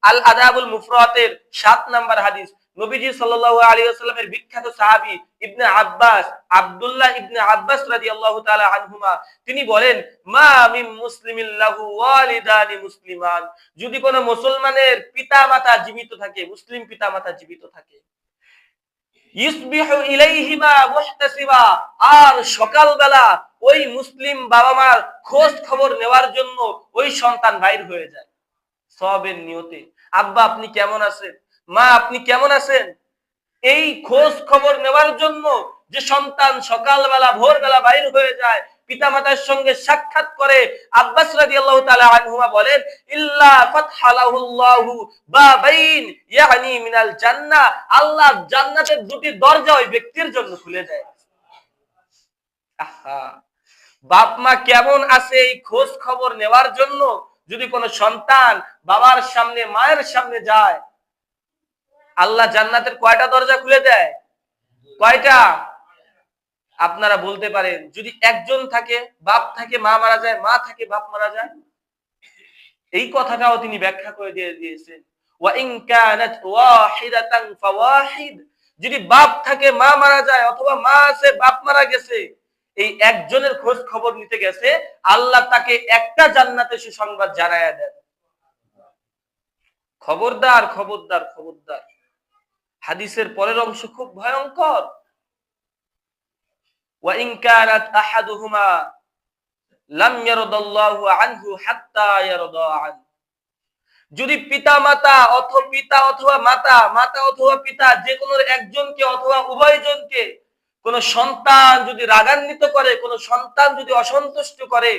আল আদাবুল মুফরাতের 7 number হাদিস। নবীজি সাল্লাল্লাহু আলাইহি ওয়াসাল্লামের বিখ্যাত সাহাবী ইবনে আব্বাস, আব্দুল্লাহ ইবনে আব্বাস রাদিয়াল্লাহু তাআলা আনহুমা, তিনি বলেন, মা মিন মুসলিমিন লাহু ওয়ালিদানি মুসলিমান, যদি কোনো মুসলমানের পিতা-মাতা জীবিত থাকে, মুসলিম পিতা-মাতা জীবিত থাকে, ইসবিহু ইলাইহিমা মুহতাসিবা, আর সকালবেলা ওই মুসলিম বাবা মার খোঁজ খবর নেওয়ার জন্য ওই সন্তান বাইর হয়ে যায় সওয়াবের নিয়তে। আব্বা আপনি কেমন আছেন, মা আপনি কেমন আছেন, এই খোঁজ খবর নেওয়ার জন্য যে সন্তান সকালবেলা ভোরবেলা বাইর হয়ে যায়, পিতামাতার সঙ্গে সাক্ষাৎ করে, আব্বাস রাদিয়াল্লাহু তাআলা আনহুমা বলেন, ইল্লা ফাতহালাহুল্লাহু বাবাইন ইয়ানি মিনাল জান্নাহ, আল্লাহ জান্নাতের দুটি দরজা ওই ব্যক্তির জন্য খুলে দেয়। আহা, বাপ মা কেমন আছে এই খোঁজ খবর নেওয়ার জন্য যদি কোনো সন্তান বাবার সামনে মায়ের সামনে যায়, আল্লাহ জান্নাতের কয়টা দরজা খুলে দেয়? কয়টা? আপনারা বলতে পারেন, যদি একজন থাকে, বাপ থাকে মা মারা যায়, মা থাকে বাপ মারা যায়, এই কথাটাও তিনি ব্যাখ্যা করে দিয়ে দিয়েছেন, ওয়া ইন কানাত ওয়াহিদাতান ফাওয়াহিদ, যদি বাপ থাকে মা মারা যায়, অথবা মা আছে বাপ মারা গেছে, এই একজনের খোঁজ খবর নিতে গেছে, আল্লাহ তাকে একটা জান্নাতের সুসংবাদ জানায়া দেন। খবরদার খবরদার খবরদার, হাদিসের পরের অংশ খুব ভয়ঙ্কর। ওয়া ইন কানাত আহাদুহুমা লাম ইয়ারদাল্লাহু আনহু হাত্তা ইয়ারদা আন, যদি পিতা মাতা অথবা পিতা অথবা মাতা, মাতা অথবা পিতা, যে কোনো একজনকে অথবা উভয়জনকে কোন সন্তান যদি রাগান্বিত করে, কোন সন্তান যদি অসন্তুষ্ট করে,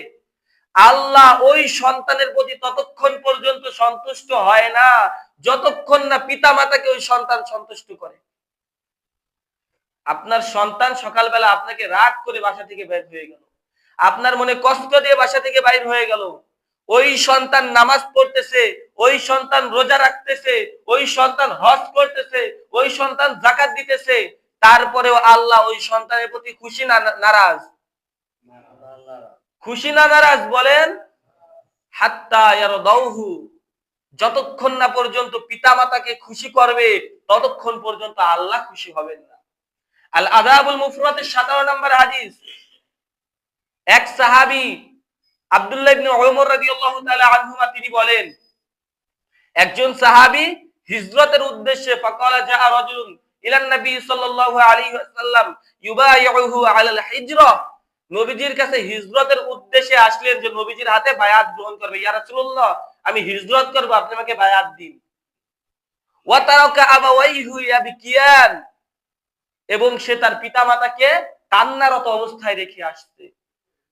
আল্লাহ ওই সন্তানের প্রতি ততক্ষণ পর্যন্ত সন্তুষ্ট হয় না যতক্ষণ না পিতা মাতাকে ওই সন্তান সন্তুষ্ট করে। আপনার সন্তান সকালবেলা আপনাকে রাগ করে বাসা থেকে বের হয়ে গেল, আপনার মনে কষ্ট দিয়ে বাসা থেকে বাইর হয়ে গেল, ওই সন্তান নামাজ পড়তেছে, ওই সন্তান রোজা রাখতেছে, ওই সন্তান হজ করতেছে, ওই সন্তান যাকাত দিতেছে, তারপরেও আল্লাহ ওই সন্তানের প্রতি খুশি না নারাজ? খুশি না নারাজ বলেন? হাত্তা ইয়ারদাউহু, যতক্ষণ না পর্যন্ত পিতামাতাকে খুশি করবে ততক্ষণ পর্যন্ত আল্লাহ খুশি হবেন না। আল আদাবুল মুফরাতের 17 নম্বর হাদিস। এক সাহাবী আব্দুল্লাহ ইবনে উমর রাদিয়াল্লাহু তাআলা আনহুমা, তিনি বলেন, একজন সাহাবী হিজরতের উদ্দেশ্যে, ফাকালা জাআ রাজুলুন ইলান নবী সাল্লাল্লাহু আলাইহি ওয়াসাল্লাম ইউবাইউহু আলাল হিজরা, নবীজির কাছে হিজরতের উদ্দেশ্যে আসলেন যে নবীজির হাতে বায়াত গ্রহণ করবে। ইয়া রাসূলুল্লাহ, আমি হিজরত করব, আপনি আমাকে বায়াত দিন। ওয়া তারাকা আবাওয়াইহু ইয়াবকিয়ান, এবং সে তার পিতামাতাকে কান্নারত অবস্থায় রেখে আসছে।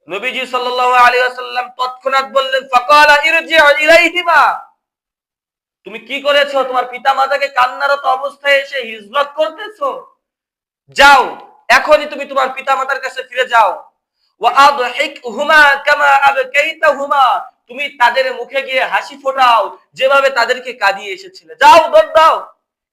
নবীজি সাল্লাল্লাহু আলাইহি ওয়াসাল্লাম তৎক্ষণাৎ বললেন, ফাকালা ইরজি' ইলাইহিমা, তুমি কি করেছো? তোমার পিতামাতাকে কান্নারত অবস্থায় এসে হিজরত করতেছো, যাও এখনই তুমি তোমার পিতামাতার কাছে ফিরে যাও। ওয়া আদহিকহুমা কামা আবকাইতাহুমা, তুমি তাদের মুখে গিয়ে হাসি ফোটাও যেভাবে তাদেরকে কাঁদিয়ে এসেছিলে। যাও, দৌড় দাও,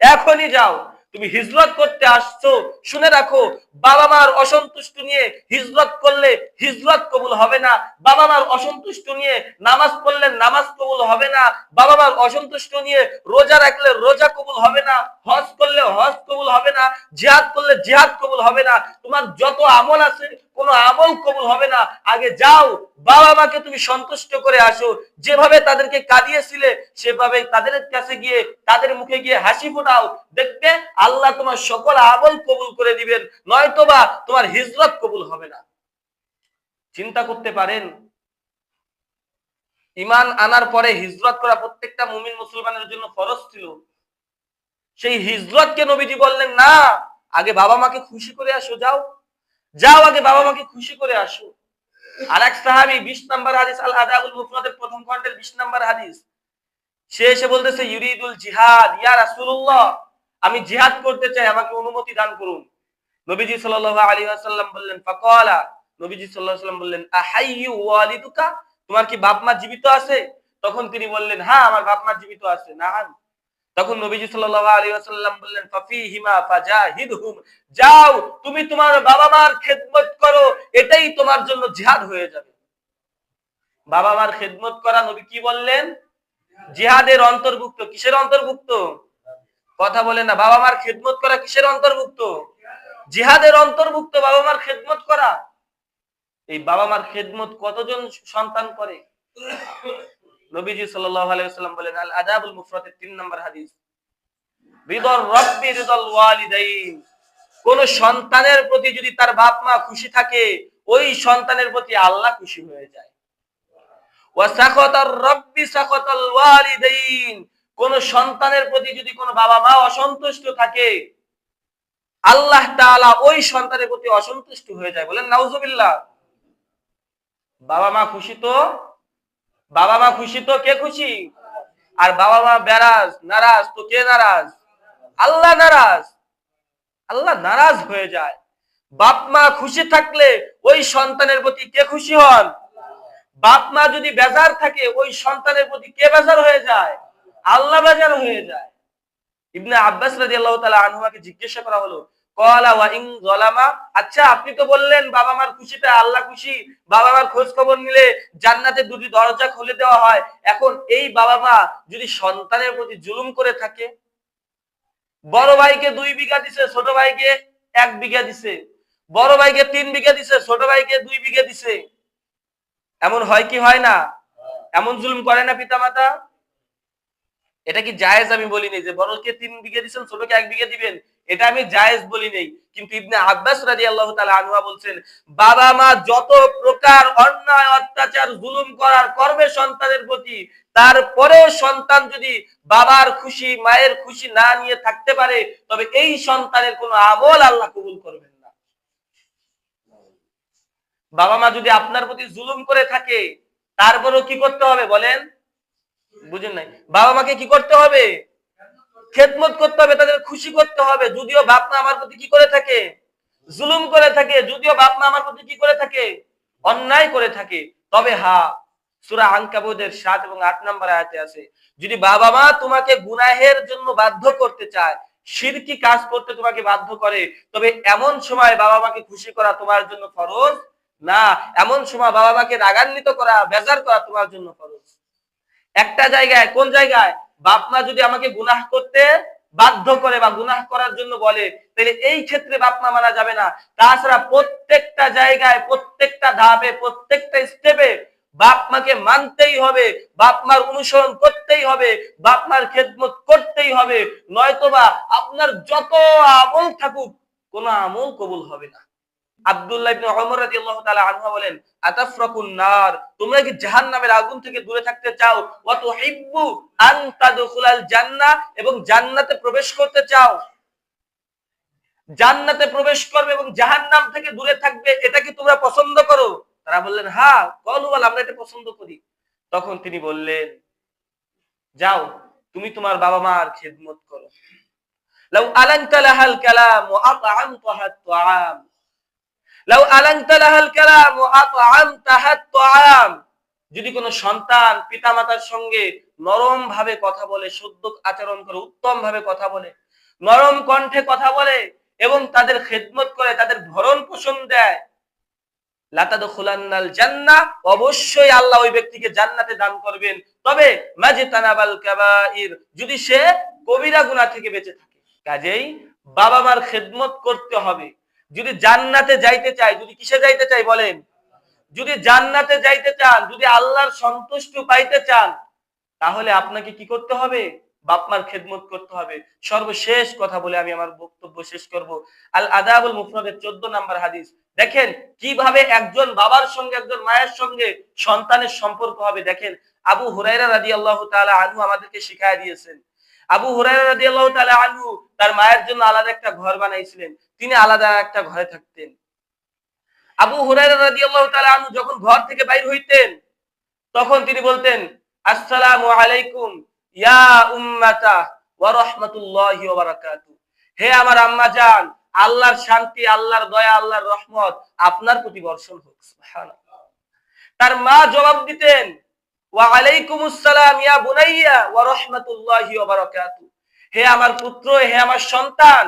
এখনই যাও। তুমি হিজরত করতে আসছো, শুনে রাখো, বাবা মার অসন্তুষ্ট নিয়ে হিজরত করলে হিজরত কবুল হবে না, বাবা মার অসন্তুষ্ট নিয়ে নামাজ পড়লে নামাজ কবুল হবে না, বাবা মার অসন্তুষ্ট নিয়ে রোজা রাখলে রোজা কবুল হবে না, হজ করলে হজ কবুল হবে না, জিহাদ করলে জিহাদ কবুল হবে না, তোমার যত আমল আছে কোনো আমল কবুল হবে না। আগে যাও, বাবা মাকে তুমি সন্তুষ্ট করে আসো, যেভাবে তাদেরকে কাঁদিয়েছিলে সেভাবে তাদের কাছে গিয়ে তাদের মুখে গিয়ে হাসি ফোটাও, দেখবে আল্লাহ তোমার সকল আমল কবুল করে দিবেন, নয়তোবা তোমার হিজরত কবুল হবে না। চিন্তা করতে পারেন, ঈমান আনার পরে হিজরত করা প্রত্যেকটা মুমিন মুসলমানের জন্য ফরজ ছিল। সেই হিজরতকে নবীজি বললেন, না, আগে বাবা মাকে খুশি করে আসো, যাও যাও, আগে বাবা মাকে খুশি করে আসো। আর এক সাহাবী 20 নম্বর হাদিস, আল আদাবুল মুফরাদের প্রথম খণ্ডের 20 নম্বর হাদিস, সে এসে বলতেছে, ইউরিদুল জিহাদ, ইয়া রাসূলুল্লাহ, আমি জিহাদ করতে চাই, আমাকে অনুমতি দান করুন। নবীজি সাল্লাল্লাহু আলাইহি ওয়াসাল্লাম বললেন, ফাকালা, নবীজি সাল্লাল্লাহু আলাইহি ওয়াসাল্লাম বললেন, আহাইয়ু ওয়ালিদুকা, তোমার কি বাপ মা জীবিত আছে? তখন তিনি বললেন, হ্যাঁ, আমার বাপ মা জীবিত আছে। নাম। তখন নবীজি সাল্লাল্লাহু আলাইহি ওয়াসাল্লাম বললেন, ফাফিহিমা ফাজাহিদহুম, যাও তুমি তোমার বাবা মার খেদমত করো, এটাই তোমার জন্য জিহাদ হয়ে যাবে। বাবা মার খেদমত করা, নবী কি বললেন? জিহাদের অন্তর্ভুক্ত। কিসের অন্তর্ভুক্ত? কথা বলে না। বাবা মার খেদমত করা কিসের অন্তর্ভুক্ত? জিহাদের অন্তর্ভুক্ত বাবা মার খেদমত করা। এই বাবা মার খেদমত কতজন সন্তান করে? নবীজি সাল্লাল্লাহু আলাইহি ওয়াসাল্লাম বলেন, আল আদাবুল মুফরাদের 3 নম্বর হাদিস, রিদার রাব্বি রিদাল ওয়ালিদাইন। কোন সন্তানের প্রতি যদি তার বাপ মা খুশি থাকে, ওই সন্তানের প্রতি আল্লাহ খুশি হয়ে যায়। ওয়া সাখাতার রাব্বি সাখাতাল ওয়ালিদাইন। কোন সন্তানের প্রতি যদি কোন বাবা মা অসন্তুষ্ট থাকে, আল্লাহ তাআলা ওই সন্তানের প্রতি অসন্তুষ্ট হয়ে যায়। বলেন নাউজুবিল্লাহ। বাবা মা খুশি তো কে খুশি? আর বাবা মা নারাজ তো কে নারাজ? আল্লাহ নারাজ। আল্লাহ নারাজ হয়ে যায়। বাপ মা খুশি থাকলে ওই সন্তানের প্রতি কে খুশি হন? বাপ মা যদি বেজার থাকে, ওই সন্তানের প্রতি কে বেজার হয়ে যায়? আল্লাহ বেজার হয়ে যায়। ইবনে আব্বাস রাদিয়াল্লাহু তাআলা আনহুকে জিজ্ঞাসা করা হলো, ক্বালা ওয়া ইন যালামা, আচ্ছা আপনি তো বললেন বাবা মার খুশিতে আল্লাহ খুশি, বাবা মার খোঁজ খবর নিলে জান্নাতে দুটি দরজা খুলে দেওয়া হয়। এখন এই বাবা মা যদি সন্তানের প্রতি জুলুম করে থাকে, বড় ভাইকে 2 বিঘা দিছে, ছোট ভাইকে 1 বিঘা দিছে, বড় ভাইকে 3 বিঘা দিছে, ছোট ভাইকে 2 বিঘা দিছে, এমন হয় কি হয় না? এমন জুলুম করে না পিতামাতা? এটা কি জায়েজ? আমি বলি নাই যে বড়কে 3 বিঘা দিবেন, ছোটকে 1 বিঘা দিবেন, এটা আমি জায়েজ বলি নাই। কিন্তু ইবনে আব্বাস রাদিয়াল্লাহু তাআলা আনহু বলছেন, বাবা মা যত প্রকার অন্যায় অত্যাচার জুলুম করার করবে সন্তানের প্রতি, তারপরেও সন্তান যদি বাবার খুশি মায়ের খুশি না নিয়ে থাকতে পারে, তবে এই সন্তানের কোনো আমল আল্লাহ কবুল করবেন না। বাবা মা যদি আপনার প্রতি জুলুম করে থাকে, তারপরেও কি করতে হবে বলেন? বুঝেন নাই? বাবা মাকে কি করতে হবে? খেদমত করতে হবে, তাদের খুশি করতে হবে। যদিও বাপ মা আমার প্রতি কি করে থাকে? জুলুম করে থাকে। যদিও বাপ মা আমার প্রতি কি করে থাকে? অন্যায় করে থাকে। তবে হ্যাঁ, সূরা আনকাবুতের 7 এবং 8 নম্বর আয়াতে আছে, যদি বাবা মা তোমাকে গুনাহের জন্য বাধ্য করতে চায়, শিরকি কাজ করতে তোমাকে বাধ্য করে, তবে এমন সময় বাবা মাকে খুশি করা তোমার জন্য ফরজ না। এমন সময় বাবা মাকে রাগান্বিত করা, বেজার করা তোমার জন্য ফরজ। একটা জায়গায়, কোন জায়গায়? বাপ মা যদি আমাকে গুনাহ করতে বাধ্য করে বা গুনাহ করার জন্য বলে, তাহলে এই ক্ষেত্রে বাপ মা মানা যাবে না। তাছাড়া প্রত্যেকটা জায়গায়, প্রত্যেকটা ধাপে, প্রত্যেকটা স্টেপে বাপ মাকে মানতেই হবে, বাপ মার অনুসরণ করতেই হবে, বাপ মার খেদমত করতেই হবে। নয়তোবা আপনার যত আমল থাকুক, কোনো আমল কবুল হবে না। আব্দুল্লাহ ইবনে ওমর রাদিয়াল্লাহু তাআলা আনহু বলেন, আতাফরাকুন নার, তোমরা কি জাহান্নামের আগুন থেকে দূরে থাকতে চাও? ওয়া তুহিব্বু আন তাদখুলাল জান্নাহ, এবং জান্নাতে প্রবেশ করতে চাও। জান্নাতে প্রবেশ করবে এবং জাহান্নাম থেকে দূরে থাকবে, এটা কি তোমরা পছন্দ করো? তারা বললেন হ্যাঁ। ক্বালু ওয়াল, আমরা এটা পছন্দ করি। তখন তিনি বললেন, যাও তুমি তোমার বাবা মার খেদমত করো। লাউ আলানতা লাহাল কালাম ওয়া আত'আমতাহা আত-তা'আম, লাউ আলানতা লাহাল কালাম ওয়া আত'আমতাহা আত-তা'আম। যদি কোনো সন্তান পিতামাতার সঙ্গে নরম ভাবে কথা বলে, শুদ্ধ আচরণ করে, উত্তম ভাবে কথা বলে, নরম কণ্ঠে কথা বলে এবং তাদের খেদমত করে, তাদের ভরণ পোষণ দেয়, লাতাদখুলান্নাল জান্নাহ, অবশ্যই আল্লাহ ওই ব্যক্তিকে জান্নাতে দান করবেন। তবে মাজিতানাবাল কাবাইর, যদি সে কবিরা গুনাহ থেকে বেঁচে থাকে। কাজেই বাবা মার খেদমত করতে হবে। যদি জান্নাতে যাইতে চাই, যদি কিসে যাইতে চাই বলেন? যদি জান্নাতে যাইতে চান, যদি আল্লাহর সন্তুষ্টি পাইতে চান, তাহলে আপনাকে কি করতে হবে? বাপ মার খেদমত করতে হবে। সর্বশেষ কথা বলে আমি আমার বক্তব্য শেষ করব। আল আদাবুল মুফরাদের 14 নম্বর হাদিস। দেখেন কিভাবে একজন বাবার সঙ্গে একজন মায়ের সঙ্গে সন্তানের সম্পর্ক হবে। দেখেন, আবু হুরায়রা রাদিয়াল্লাহু তাআলা আনহু আমাদেরকে শিখায় দিয়েছেন। আবু হুরায়রা রাদিয়াল্লাহু তাআলা আনহু তার মায়ের জন্য আলাদা একটা ঘর বানাইছিলেন। তিনি আলাদা একটা ঘরে থাকতেন। আবু হুরায়রা রাদিয়াল্লাহু তাআলা আনহু যখন ঘর থেকে বাইর হইতেন, তখন তিনি বলতেন, আসসালামু আলাইকুম ইয়া উম্মাতা ওয়া রাহমাতুল্লাহি ওয়া বারাকাতু। হে আমার আম্মা জান, আল্লাহর শান্তি, আল্লাহর দয়া, আল্লাহর রহমত আপনার প্রতি বর্ষণ হোক। সুবহানাল্লাহ। তার মা জবাব দিতেন, ওয়া আলাইকুমুস সালাম ইয়া বুনাইয়া ওয়া রাহমাতুল্লাহি ওয়া বারাকাতু। হে আমার পুত্র, হে আমার সন্তান,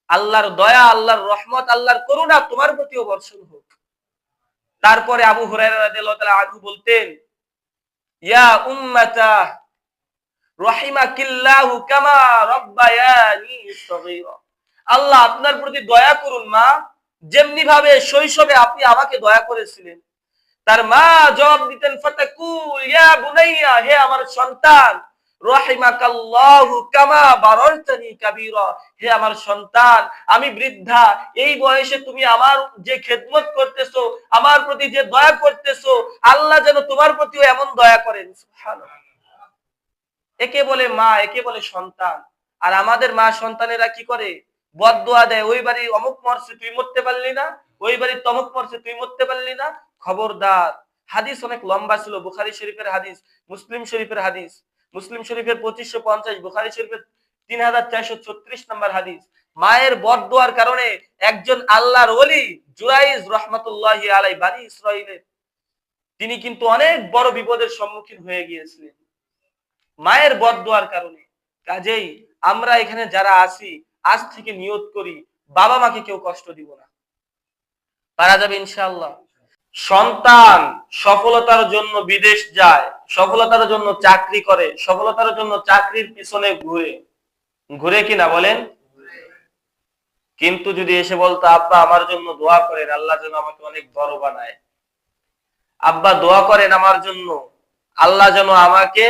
আল্লাহর দয়া, আল্লাহর রহমত, আল্লাহর করুণা তোমার প্রতিও বর্ষণ হোক। তারপরে আবু হুরায়রা রাদিয়াল্লাহু তাআলা আনহু বলতেন, ইয়া উম্মাতা রাহিমাকিল্লাহু কামা রাব্বায়ানি সগীরা। আল্লাহ আপনার প্রতি দয়া করুন মা, যেমনি ভাবে শৈশবে আপনি আমাকে দয়া করেছিলেন। তার মা জবাব দিতেন ফাতাকুল ইয়া বুনাইয়া, হে আমার সন্তান, রাহিমাকাল্লাহু কামা বারারতানি কাবীরা, হে আমার সন্তান, আমি বৃদ্ধা, এই বয়সে তুমি আমার যে খেদমত করতেছো, আমার প্রতি যে দয়া করতেছো, আল্লাহ যেন তোমার প্রতিও এমন দয়া করেন। সুবহানাল্লাহ। একে বলে মা, একে বলে সন্তান। আর আমাদের মা সন্তানেরা কি করে? বদদুয়া দেয়, ওই বাড়ি অমুক মরছে তুই মরতে পারলি না, ওই বাড়ি তমুক মরছে তুই মরতে পারলি না। খবরদার। হাদিস অনেক লম্বা ছিল, বুখারী শরীফের হাদিস, মুসলিম শরীফের হাদিস। মুসলিম শরীফের 2550, বুখারী শরীফের 3436 নম্বর হাদিস। মায়ের বদদুয়ার কারণে একজন আল্লাহর ওলি জুরাইজ রাহমাতুল্লাহি আলাইহি বনি ইসরাইলের, তিনি কিন্তু অনেক বড় বিপদের সম্মুখীন হয়ে গিয়েছিলেন মায়ের বদদুয়ার কারণে। কাজেই আমরা এখানে যারা আছি, আজ থেকে নিয়ত করি বাবা মাকে কেউ কষ্ট দিব না। পারা যাবে ইনশাআল্লাহ। সন্তান সফলতার জন্য বিদেশ যায়, সফলতার জন্য চাকরি করে, সফলতার জন্য চাকরির পিছনে ঘুরে, ঘুরে কিনা বলেন? কিন্তু যদি এসে বলতো আব্বা আমার জন্য দোয়া করেন, আল্লাহ যেন আমাকে অনেক বড় বানায়, আব্বা দোয়া করেন আমার জন্য, আল্লাহ যেন আমাকে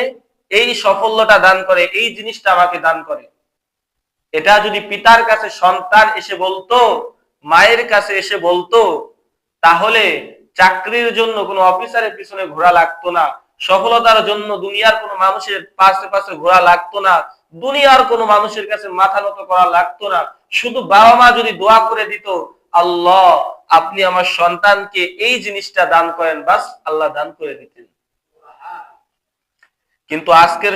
এই সাফল্যটা দান করে, এই জিনিসটা আমাকে দান করে, এটা যদি পিতার কাছে সন্তান এসে বলতো, মায়ের কাছে এসে বলতো, তাহলে চাকরির জন্য কোনো অফিসারের পিছনে ঘোরা লাগতো না, সফলতার জন্য দুনিয়ার কোনো মানুষের পাশে পাশে ঘোরা লাগতো না, দুনিয়ার কোনো মানুষের কাছে মাথা নত করা লাগতো না। শুধু বাবা মা যদি দোয়া করে দিত, আল্লাহ আপনি আমার সন্তানকে এই জিনিসটা দান করেন, বাস আল্লাহ দান করে দিতেন। কিন্তু আজকাল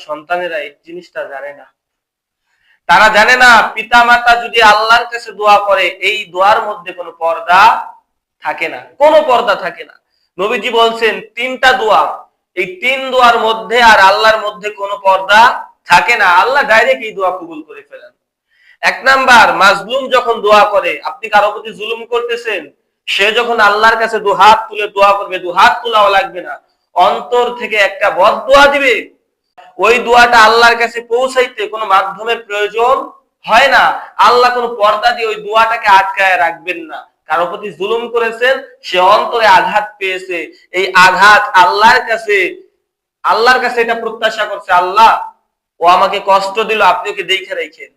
সন্তানেরা এই জিনিসটা জানে না। তারা জানে না পিতা মাতা যদি আল্লাহর কাছে দোয়া করে, এই দোয়ার মধ্যে কোনো পর্দা থাকে না, কোনো পর্দা থাকে না। নবীজি বলছেন 3টা দোয়া, এই 3 দোয়ার মধ্যে আর আল্লাহর মধ্যে কোনো পর্দা থাকে না, আল্লাহ ডাইরেক্ট এই দোয়া কবুল করে ফেলেন। 1 নাম্বার, মাজলুম যখন দোয়া করে, আপনি কারো প্রতি জুলুম করতেছেন, সে যখন আল্লাহর কাছে দুহাত তুলে দোয়া করবে, দুহাত তোলাও লাগবে না, অন্তর থেকে একটা বদদোয়া দিবে, ওই দোয়াটা আল্লাহর কাছে পৌঁছাইতে কোনো মাধ্যমের প্রয়োজন হয় না। আল্লাহ কোনো পর্দা দিয়ে ওই দোয়াটাকে আটকায় রাখবেন না। কারো প্রতি জুলুম করেছেন, সে অন্তরে আঘাত পেয়েছে, এই আঘাত আল্লাহর কাছে এটা প্রত্যাশা করছে, আল্লাহ ও আমাকে কষ্ট দিল, আপনি ওকে দেখে রাখেন।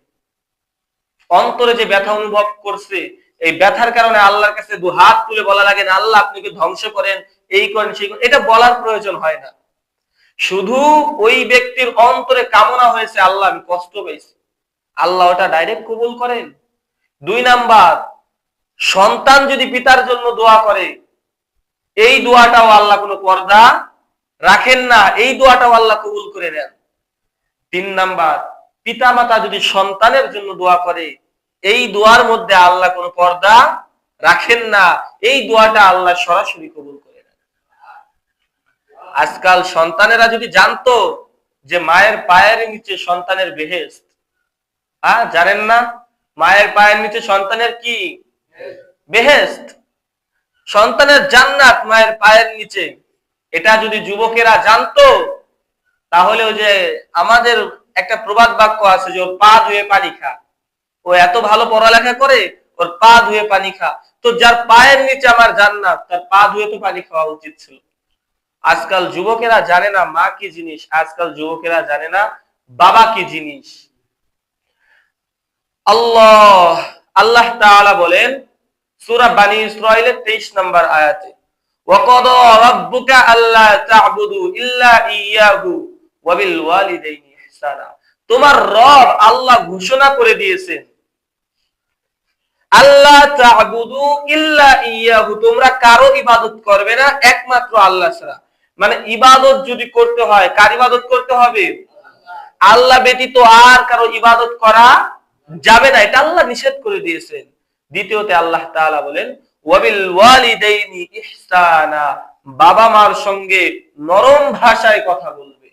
অন্তরে যে ব্যথা অনুভব করছে, এই ব্যথার কারণে আল্লাহর কাছে দুহাত তুলে বলা লাগে না, আল্লাহ আপনি ওকে ধ্বংস করেন, এই করেন সেই করেন, এটা বলার প্রয়োজন হয় না। শুধু ওই ব্যক্তির অন্তরে কামনা হয়েছে, আল্লাহ আমি কষ্ট পেয়েছি, আল্লাহ ওটা ডাইরেক্ট কবুল করেন। 2 নাম্বার, সন্তান যদি পিতার জন্য দোয়া করে, এই দোয়াটাও আল্লাহ কোনো পর্দা রাখেন না, এই দোয়াটাও আল্লাহ কবুল করে নেন। 3 নাম্বার, পিতা মাতা যদি সন্তানের জন্য দোয়া করে, এই দোয়ার মধ্যে আল্লাহ কোনো পর্দা রাখেন না, এই দোয়াটা আল্লাহ সরাসরি কবুল করে নেন। আজকাল সন্তানেরা যদি জানতো যে মায়ের পায়ের নিচে সন্তানের বেহেশত, জানেন না? মায়ের পায়ের নিচে সন্তানের কি বেহেশত, সন্তানের জান্নাত মায়ের পায়ের নিচে, এটা যদি যুবকেরা জানতো, তাহলে ওই যে আমাদের একটা প্রবাদ বাক্য আছে যে ওর পা ধুয়ে পানি খা, ও এত ভালো পড়ালেখা করে, ওর পা ধুয়ে পানি খা। তো যার পায়ের নিচে আমার জান্নাত, তার পা ধুয়ে তো পানি খাওয়া উচিত ছিল। আজকাল যুবকেরা জানে না মা কি জিনিস, আজকাল যুবকেরা জানে না বাবা কি জিনিস। আল্লাহ তাআলা বলেন সূরা বনী ইসরাঈলের 23 নম্বর আয়াতে, ওয়াকাদা রাব্বুকা আল্লা তা'বুদু ইল্লা ইয়্যাহু ওয়া বিল ওয়ালিদাইনি ইহসানা। তোমার রব আল্লাহ ঘোষণা করে দিয়েছেন, আল্লাহ তা'বুদু ইল্লা ইয়্যাহু, তোমরা কারো ইবাদত করবে না একমাত্র আল্লাহ ছাড়া। মানে ইবাদত যদি করতে হয়, কার ইবাদত করতে হবে? আল্লাহ ব্যতীত আর কারো ইবাদত করা যাবে না, এটা আল্লাহ নিষেধ করে দিয়েছেন। দ্বিতীয়তে আল্লাহ তাআলা বলেন ওয়াবিল ওয়ালিদাইনি ইহসানা, বাবা মার সঙ্গে নরম ভাষায় কথা বলবে।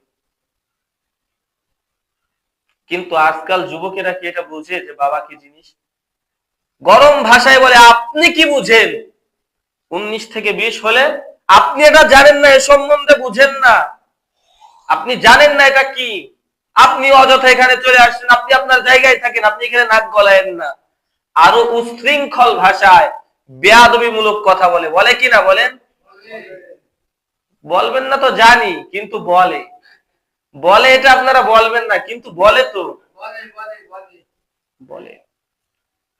কিন্তু আজকাল যুবকেরা কি এটা বুঝে যে বাবা কি জিনিস? গরম ভাষায় বলে আপনি কি বুঝেন? 19 থেকে 20 হলে আপনি এটা জানেন না, এ সম্বন্ধে বুঝেন না, আপনি জানেন না এটা কি, আপনি অযথা এখানে চলে আসছেন, আপনি আপনার জায়গায় থাকেন, আপনি এখানে নাক গলায়েন না। আরো উচ্ছৃঙ্খল ভাষায় বেয়াদবিমূলক কথা বলে, বলে কি না বলেন? বলবেন না তো জানি, কিন্তু বলে বলে এটা আপনারা বলবেন না, কিন্তু বলে তো বলে।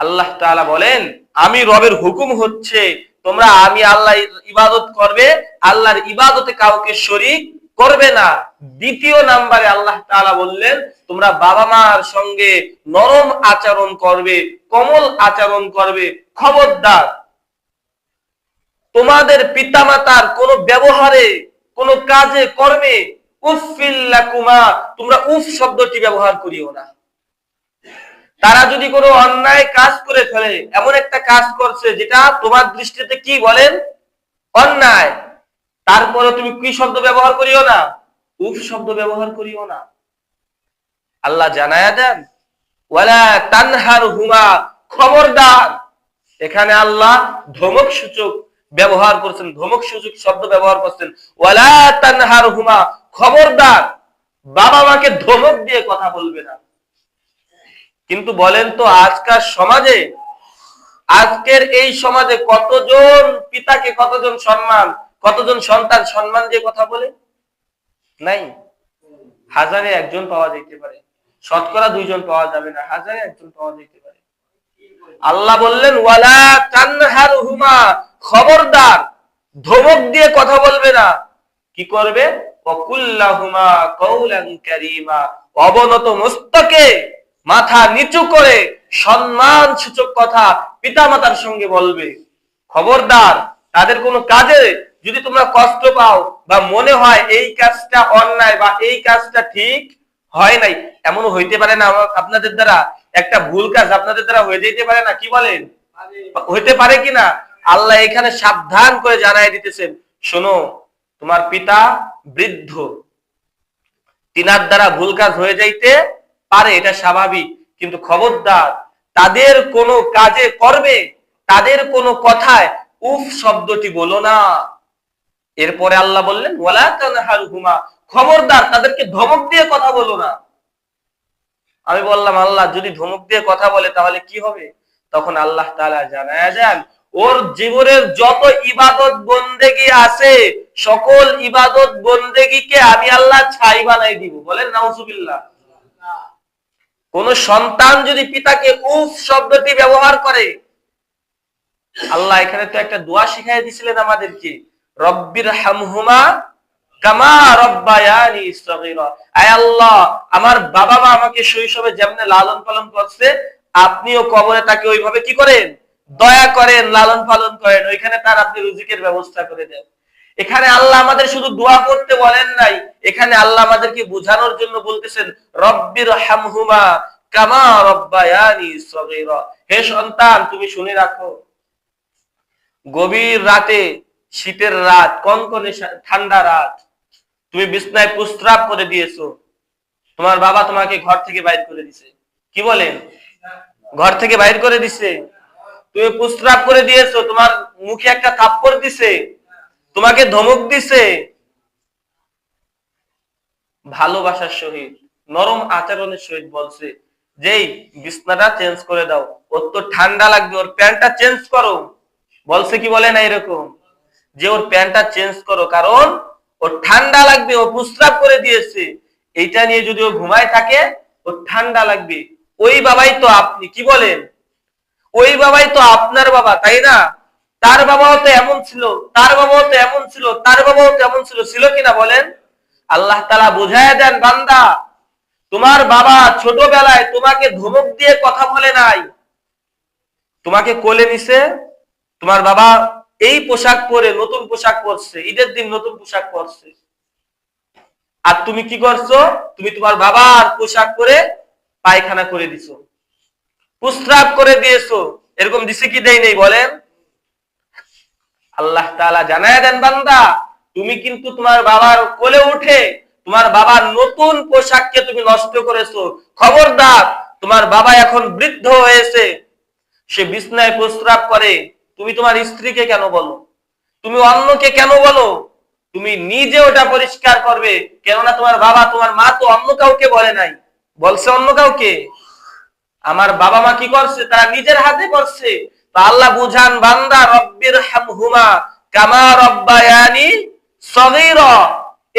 আল্লাহ তাআলা বলেন, আমি রবের হুকুম হচ্ছে তোমরা আমি আল্লাহর ইবাদত করবে, আল্লাহর ইবাদতে কাউকে শরীক করবে না। দ্বিতীয় নাম্বারে আল্লাহ তাআলা বললেন, তোমরা বাবা মার সঙ্গে নরম আচরণ করবে, কোমল আচরণ করবে। খবরদার তোমাদের পিতামাতার কোন ব্যবহারে, কোন কাজে কর্মে উফিল্লাকুমা, তোমরা উফ শব্দটি ব্যবহার করিও না। তারা যদি কোনো অন্যায় কাজ করে ফেলে, এমন একটা কাজ করছে যেটা তোমার দৃষ্টিতে কি বলেন অন্যায়, তারপরে তুমি কি শব্দ ব্যবহার করিও না? উফ শব্দ ব্যবহার করিও না। আল্লাহ জানায়া দেন, ওয়ালা তানহারহুমা, খবরদার। এখানে আল্লাহ ধমক সূচক ব্যবহার করছেন, ধমক সূচক শব্দ ব্যবহার করছেন, ওয়ালা তানহারহুমা, খবরদার বাবা মাকে ধমক দিয়ে কথা বলবে না। কিন্তু বলেন তো আজকের সমাজে, আজকের এই সমাজে কতজন পিতাকে, কতজন সম্মান, কতজন সন্তান সম্মান দিয়ে কথা বলে? নাই। হাজারে একজন পাওয়া যেতে পারে, শতকরা 2 জন পাওয়া যাবে না, হাজারে একজন পাওয়া যেতে পারে। আল্লাহ বললেন, ওয়ালা তানহারহুমা, খবরদার ধমক দিয়ে কথা বলবে না। কি করবে? ওয়াকুল্লাহুমা কাওলান কারীমা, অবনত মস্তকে মাথা নিচু করে সম্মান সূচক কথা পিতামাতার সঙ্গে বলবে। খবরদার তাদের কোনো কাজে যদি তোমরা কষ্ট পাও বা মনে হয় এই কাজটা অন্যায় বা এই কাজটা ঠিক হয় নাই, এমনও হইতে পারে না আপনাদের দ্বারা একটা ভুল কাজ আপনাদের দ্বারা হয়ে যেতে পারে না? কি বলেন? হইতে পারে কিনা? আল্লাহ এখানে সাবধান করে জানাই দিতেছেন, শোনো তোমার পিতা বৃদ্ধ, তিনার দ্বারা ভুল কাজ হয়ে যাইতে পারে, এটা স্বাভাবিক, কিন্তু খবরদার তাদের কোনো কাজে করবে, তাদের কোনো কথায় উফ শব্দটি বলো না। এরপরে আল্লাহ বললেন, ওয়ালা তানহারহুমা, খবরদার তাদেরকে ধমক দিয়ে কথা বলো না। আমি বললাম, আল্লাহ যদি ধমক দিয়ে কথা বলে তাহলে কি হবে? তখন আল্লাহ তাআলা জানায়া দেন, ওর জীবনের যত ইবাদত বন্দেগী আছে, সকল ইবাদত বন্দেগীকে আমি আল্লাহ ছাই বানাই দিব। বলেন নাউজুবিল্লাহ। কোন সন্তান যদি পিতাকে উফ শব্দটি ব্যবহার করে, আল্লাহ এখানে তো একটা দোয়া শিখাই দিয়েছিলেন আমাদেরকে, রব্বির হামহুমা কামা রব্বায়ানি সগীরা। আয় আল্লাহ, আমার বাবা মা আমাকে শৈশবে যেমন লালন পালন করছে, আপনিও কবরে তাকে ওইভাবে কি করেন? দয়া করেন, লালন পালন করেন, ওইখানে তার আপনি রিজিকের ব্যবস্থা করে দেন। এখানে আল্লাহ আমাদের শুধু দোয়া করতে বলেন নাই, এখানে আল্লাহ আমাদেরকে বোঝানোর জন্য বলতেছেন, রব্বির হামহুমা কামা রব্বায়ানি সগীরা। হে সন্তান, তুমি শুনে রাখো, গভীর রাতে, শীতের রাত, কনকনে ঠান্ডা রাত, তুমি বিছনায় প্রস্রাব করে দিয়েছো, তোমার বাবা তোমাকে ঘর থেকে বাইর করে দিছে। কি বলেন? ঘর থেকে বাইর করে দিছে। তুমি প্রস্রাব করে দিয়েছো, তোমার মুখে একটা থাপ্পড় দিছে, তোমাকে ধমক দিছে, ভালোবাসার সহিত, নরম আচরণের সহিত বলছে, যেই বিছনাটা চেঞ্জ করে দাও, ওর তো ঠান্ডা লাগবে, ওর প্যান্টটা চেঞ্জ করো। বলছে কি বলে না এরকম, যে ওর প্যান্টটা চেঞ্জ করো, কারণ ওর ঠান্ডা লাগবে, ও প্রস্রাব করে দিয়েছে, এইটা নিয়ে যদি ও ঘুমায় থাকে ওর ঠান্ডা লাগবে। ওই বাবাই তো আপনি। কি বলেন? ওই বাবাই তো আপনার বাবা, তাই না? তার বাবাও তো এমন ছিল, তার বাবাও তো এমন ছিল, তার বাবাও তো এমন ছিল, ছিল কিনা বলেন? আল্লাহ তাআলা বুঝায়া দেন, বান্দা তোমার বাবা ছোটবেলায় তোমাকে ধমক দিয়ে কথা বলে নাই, তোমাকে কোলে নিছে, তোমার বাবা এই পোশাক পরে, নতুন পোশাক পরছে, ঈদের দিন নতুন পোশাক পরছে, আর তুমি কি করছো? তুমি তোমার বাবার পোশাক পরে পায়খানা করে দিছো, প্রস্রাব করে দিয়েছো। এরকম দিছে কি দেই নেই বলেন? আল্লাহ তাআলা জানায়া দেন, বান্দা তুমি কিন্তু তোমার বাবার কোলে উঠে তোমার বাবার নতুন পোশাককে তুমি নষ্ট করেছো। খবরদার, তোমার বাবা এখন বৃদ্ধ হয়েছে, সে বিছনায় প্রস্রাব করে, তুমি তোমার স্ত্রীকে কেন বলো? তুমি অন্যকে কেন বলো? তুমি নিজে ওটা পরিষ্কার করবে, কেননা তোমার বাবা তোমার মা তো অন্য কাউকে বলে নাই, বলছে অন্য কাউকে? আমার বাবা মা কি করছে? তারা নিজের হাতে করছে। তো আল্লাহ বুঝান বান্দা, রব্বির হামহুমা কামা রব্বায়ানি সগীরা,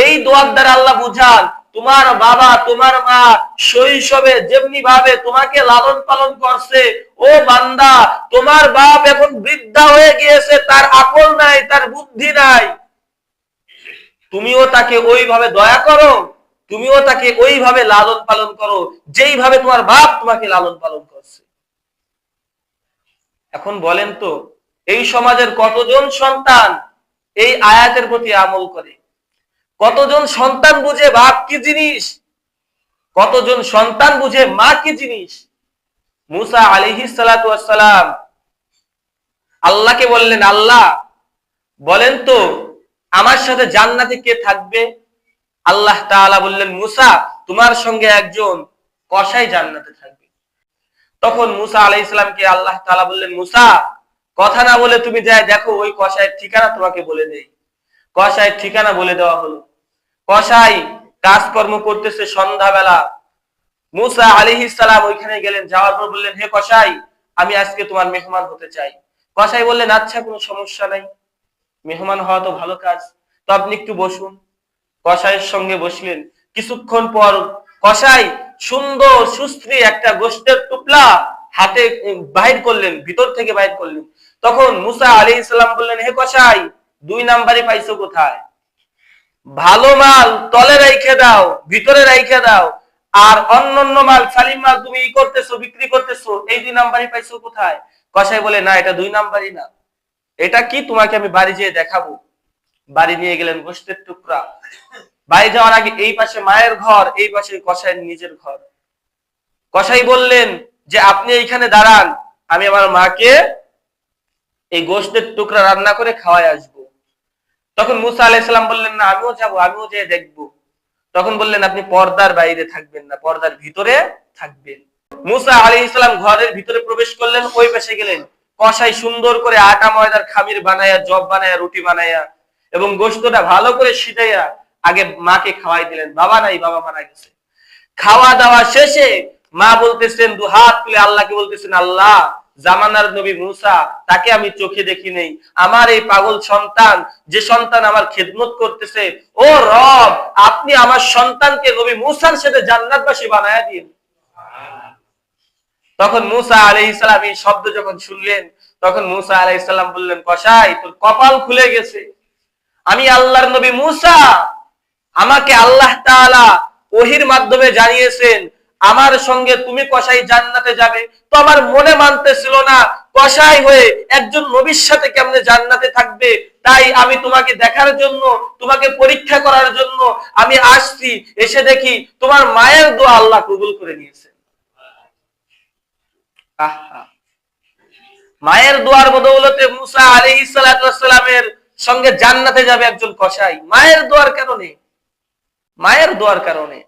এই দোয়ার দ্বারা আল্লাহ বুঝান তোমার বাবা তোমার মা শৈশবে যেমনি ভাবে তোমাকে লালন পালন করছে, ও বান্দা তোমার বাপ এখন বৃদ্ধা হয়ে গিয়েছে, তার আকল নাই, তার বুদ্ধি নাই, তুমিও তাকে ওইভাবে দয়া করো, তুমিও তাকে ওইভাবে লালন পালন করো যেইভাবে তোমার বাপ তোমাকে লালন পালন করছে। এখন বলেন তো, এই সমাজের কতজন সন্তান এই আয়াতের প্রতি আমল করে? কতজন সন্তান বুঝে বাপ কি জিনিস? কতজন সন্তান বুঝে মা কি জিনিস? মুসা আলাইহিস সালাতু ওয়াস সালাম আল্লাহকে বললেন, আল্লাহ বলেন তো আমার সাথে জান্নাতে কে থাকবে? আল্লাহ তাআলা বললেন, মুসা তোমার সঙ্গে একজন কসাই জান্নাতে থাকবে। তখন মুসা আলাইহিস সালামকে আল্লাহ তাআলা বললেন, মুসা কথা না বলে তুমি যাই দেখো ওই কসাইয়ের ঠিকানা তোমাকে বলে দেই। কসাইয়ের ঠিকানা বলে দেওয়া হলো। কসাই কাজকর্ম করতেছে সন্ধ্যাবেলা। মুসা আলাইহিস সালাম ওইখানে গেলেন, যাওয়ার পর বললেন, হে কসাই আমি আজকে তোমার মেহমান হতে চাই। কসাই বললেন, আচ্ছা কোনো সমস্যা নাই, মেহমান হওয়া তো ভালো কাজ, তো আপনি একটু বসুন। কসাইয়ের সঙ্গে বসলেন। কিছুক্ষণ পর কসাই সুন্দর সুস্ত্রী একটা গোশতের টুকরা হাতে বাহির করলেন, ভিতর থেকে বাহির করলেন। তখন মুসা আলাইহিস সালাম বললেন, হে কসাই 2 নাম্বারই পাইছো কোথায়? ভালো মাল তলে রাইখে দাও, ভিতরে রাইখে দাও, আর অন্যান্য মাল সালিম মাল তুমি ই করতেছো, বিক্রি করতেছো, এই 2 নাম্বারই পাইছো কোথায়? কসাই বলে, না এটা 2 নাম্বারই না, এটা কি তোমাকে আমি বাড়ি যেয়ে দেখাবো। বাড়ি নিয়ে গেলেন গোশতের টুকরা। বাড়ি যাওয়ার আগে এই পাশে মায়ের ঘর, এই পাশে কসাইয়ের নিজের ঘর। কসাই বললেন যে আপনি এইখানে দাঁড়ান, আমি আমার মাকে এই গোশতের টুকরা রান্না করে খাওয়াই আসবো। তখন মুসা আলাইহিস সালাম বললেন, না আমিও যাবো, আমিও যেয়ে দেখবো। তখন বললেন, আপনি পর্দার বাইরে থাকবেন না, পর্দার ভিতরে থাকবেন। মুসা আলাইহিস সালাম ঘরের ভিতরে প্রবেশ করলেন, ওই পাশে গেলেন। কসাই সুন্দর করে আটা ময়দার খামির বানায়া, জব বানায়া, রুটি বানায়া এবং গোশতটা ভালো করে সিটাইয়া আগে মাকে খাওয়াই দিলেন। বাবা নাই, বাবা মারা গেছে। খাওয়া দাওয়া শেষে মা বলতেছেন, 2 হাত তুলে আল্লাহকে বলতেছেন, আল্লাহ জামানার নবী মুসা তাকে আমি চোখে দেখি নেই, আমার এই পাগল সন্তান, যে সন্তান আমার খেদমত করতেছে, ও রব আপনি আমার সন্তানকে নবী মুসার সাথে জান্নাতবাসী বানায়া দিন। তখন মুসা আলাইহিস সালাম এই শব্দ যখন শুনলেন, তখন মুসা আলাইহিস সালাম বললেন, কসাই তোর কপাল খুলে গেছে, আমি আল্লাহর নবী মুসা, আমাকে আল্লাহ তাআলা ওহীর মাধ্যমে জানিয়েছেন আমার সঙ্গে তুমি কসাই জান্নাতে যাবে। তো আমার মনে মানতেছিল না কসাই হয়ে একজন নবীর সাথে কেমনে জান্নাতে থাকবে, তাই আমি তোমাকে দেখার জন্য, তোমাকে পরীক্ষা করার জন্য আমি আসছি। এসে দেখি তোমার মায়ের দোয়া আল্লাহ কবুল করে নিয়েছেন। আহা, মায়ের দোয়ার বদৌলতে মুসা আলাইহিস সালাতু ওয়াস সালামের সঙ্গে জান্নাতে যাবে একজন কসাই, মায়ের দোয়ার কারণে, মায়ের দোয়ার কারণে।